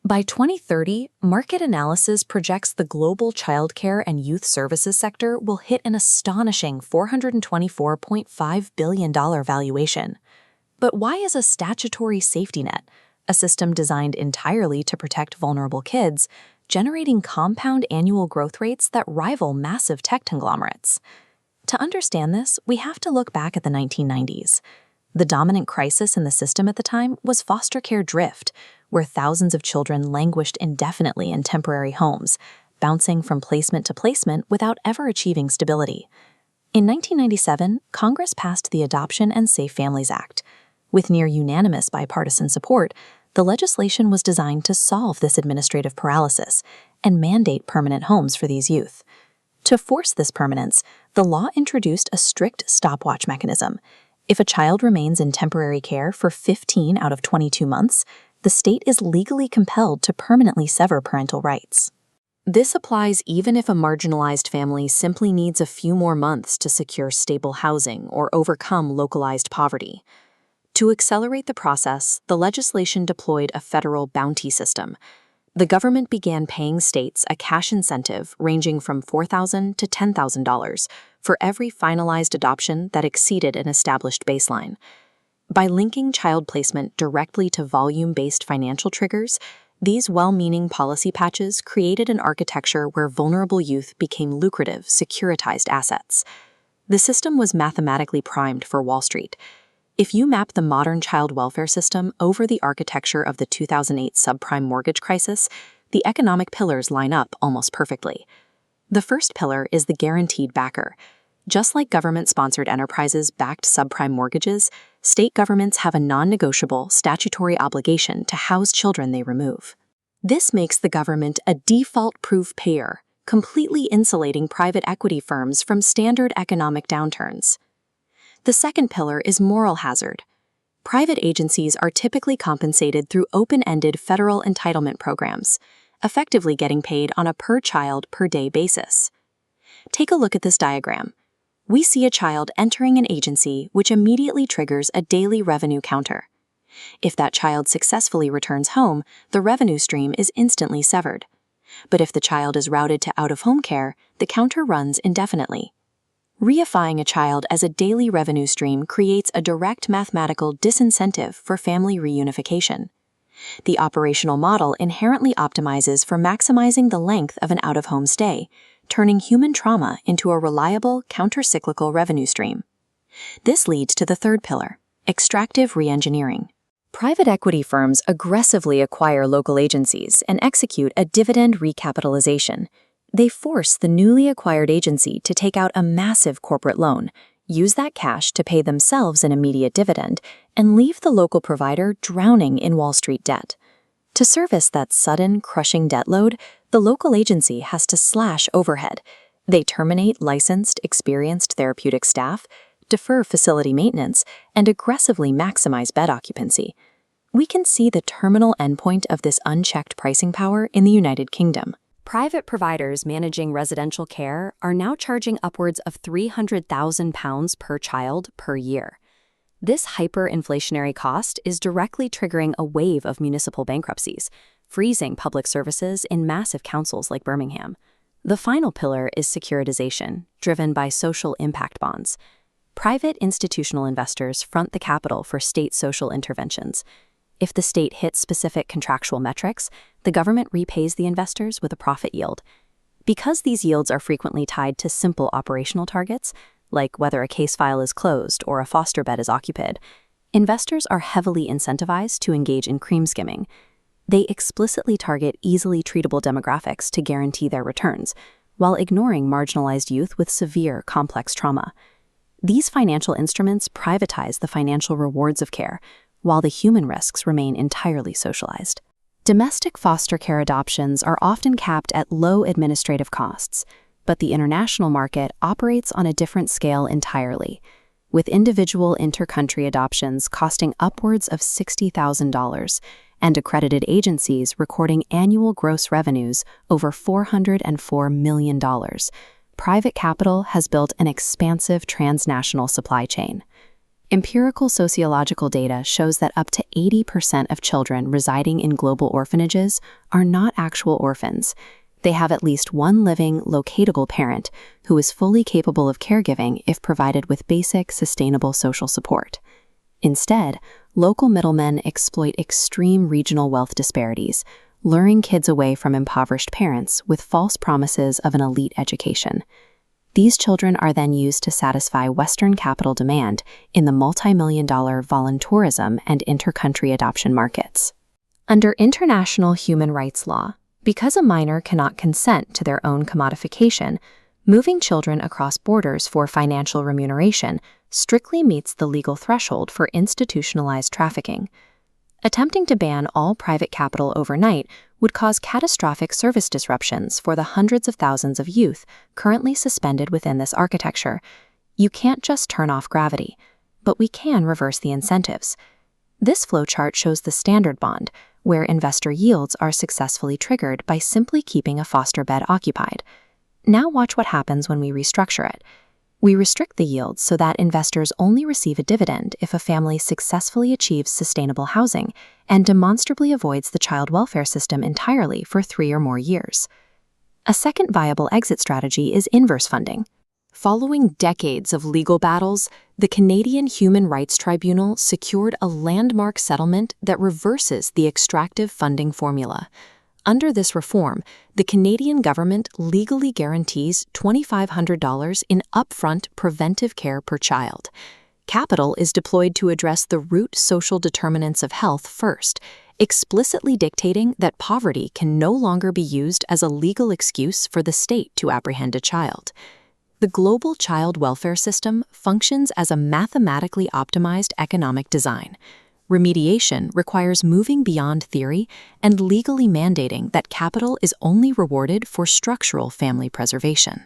By 2030, market analysis projects the global childcare and youth services sector will hit an astonishing $424.5 billion valuation. But why is a statutory safety net, a system designed entirely to protect vulnerable kids, generating compound annual growth rates that rival massive tech conglomerates? To understand this, we have to look back at the 1990s. The dominant crisis in the system at the time was foster care drift, where thousands of children languished indefinitely in temporary homes, bouncing from placement to placement without ever achieving stability. In 1997, Congress passed the Adoption and Safe Families Act. With near unanimous bipartisan support, the legislation was designed to solve this administrative paralysis and mandate permanent homes for these youth. To force this permanence, the law introduced a strict stopwatch mechanism. If a child remains in temporary care for 15 out of 22 months, the state is legally compelled to permanently sever parental rights. This applies even if a marginalized family simply needs a few more months to secure stable housing or overcome localized poverty. To accelerate the process, the legislation deployed a federal bounty system. The government began paying states a cash incentive ranging from $4,000 to $10,000 for every finalized adoption that exceeded an established baseline. By linking child placement directly to volume-based financial triggers, these well-meaning policy patches created an architecture where vulnerable youth became lucrative, securitized assets. The system was mathematically primed for Wall Street. If you map the modern child welfare system over the architecture of the 2008 subprime mortgage crisis, the economic pillars line up almost perfectly. The first pillar is the guaranteed backer. Just like government-sponsored enterprises backed subprime mortgages, state governments have a non-negotiable statutory obligation to house children they remove. This makes the government a default-proof payer, completely insulating private equity firms from standard economic downturns. The second pillar is moral hazard. Private agencies are typically compensated through open-ended federal entitlement programs, effectively getting paid on a per-child, per-day basis. Take a look at this diagram. We see a child entering an agency which immediately triggers a daily revenue counter. If that child successfully returns home, the revenue stream is instantly severed. But if the child is routed to out-of-home care, the counter runs indefinitely. Reifying a child as a daily revenue stream creates a direct mathematical disincentive for family reunification. The operational model inherently optimizes for maximizing the length of an out-of-home stay, turning human trauma into a reliable, counter-cyclical revenue stream. This leads to the third pillar, extractive re-engineering. Private equity firms aggressively acquire local agencies and execute a dividend recapitalization. They force the newly acquired agency to take out a massive corporate loan, use that cash to pay themselves an immediate dividend, and leave the local provider drowning in Wall Street debt. To service that sudden, crushing debt load, the local agency has to slash overhead. They terminate licensed, experienced therapeutic staff, defer facility maintenance, and aggressively maximize bed occupancy. We can see the terminal endpoint of this unchecked pricing power in the United Kingdom. Private providers managing residential care are now charging upwards of £300,000 per child per year. This hyperinflationary cost is directly triggering a wave of municipal bankruptcies, freezing public services in massive councils like Birmingham. The final pillar is securitization, driven by social impact bonds. Private institutional investors front the capital for state social interventions. If the state hits specific contractual metrics, the government repays the investors with a profit yield. Because these yields are frequently tied to simple operational targets, like whether a case file is closed or a foster bed is occupied, investors are heavily incentivized to engage in cream skimming. They explicitly target easily treatable demographics to guarantee their returns, while ignoring marginalized youth with severe, complex trauma. These financial instruments privatize the financial rewards of care, while the human risks remain entirely socialized. Domestic foster care adoptions are often capped at low administrative costs, but the international market operates on a different scale entirely, with individual inter-country adoptions costing upwards of $60,000 and accredited agencies recording annual gross revenues over $404 million. Private capital has built an expansive transnational supply chain. Empirical sociological data shows that up to 80% of children residing in global orphanages are not actual orphans. They have at least one living, locatable parent who is fully capable of caregiving if provided with basic, sustainable social support. Instead, local middlemen exploit extreme regional wealth disparities, luring kids away from impoverished parents with false promises of an elite education. These children are then used to satisfy Western capital demand in the multi-million-dollar voluntourism and inter-country adoption markets. Under international human rights law, because a minor cannot consent to their own commodification, moving children across borders for financial remuneration strictly meets the legal threshold for institutionalized trafficking. Attempting to ban all private capital overnight would cause catastrophic service disruptions for the hundreds of thousands of youth currently suspended within this architecture. You can't just turn off gravity, but we can reverse the incentives. This flowchart shows the standard bond, where investor yields are successfully triggered by simply keeping a foster bed occupied. Now watch what happens when we restructure it. We restrict the yields so that investors only receive a dividend if a family successfully achieves sustainable housing and demonstrably avoids the child welfare system entirely for 3 or more years. A second viable exit strategy is inverse funding. Following decades of legal battles, the Canadian Human Rights Tribunal secured a landmark settlement that reverses the extractive funding formula. Under this reform, the Canadian government legally guarantees $2,500 in upfront preventive care per child. Capital is deployed to address the root social determinants of health first, explicitly dictating that poverty can no longer be used as a legal excuse for the state to apprehend a child. The global child welfare system functions as a mathematically optimized economic design. Remediation requires moving beyond theory and legally mandating that capital is only rewarded for structural family preservation.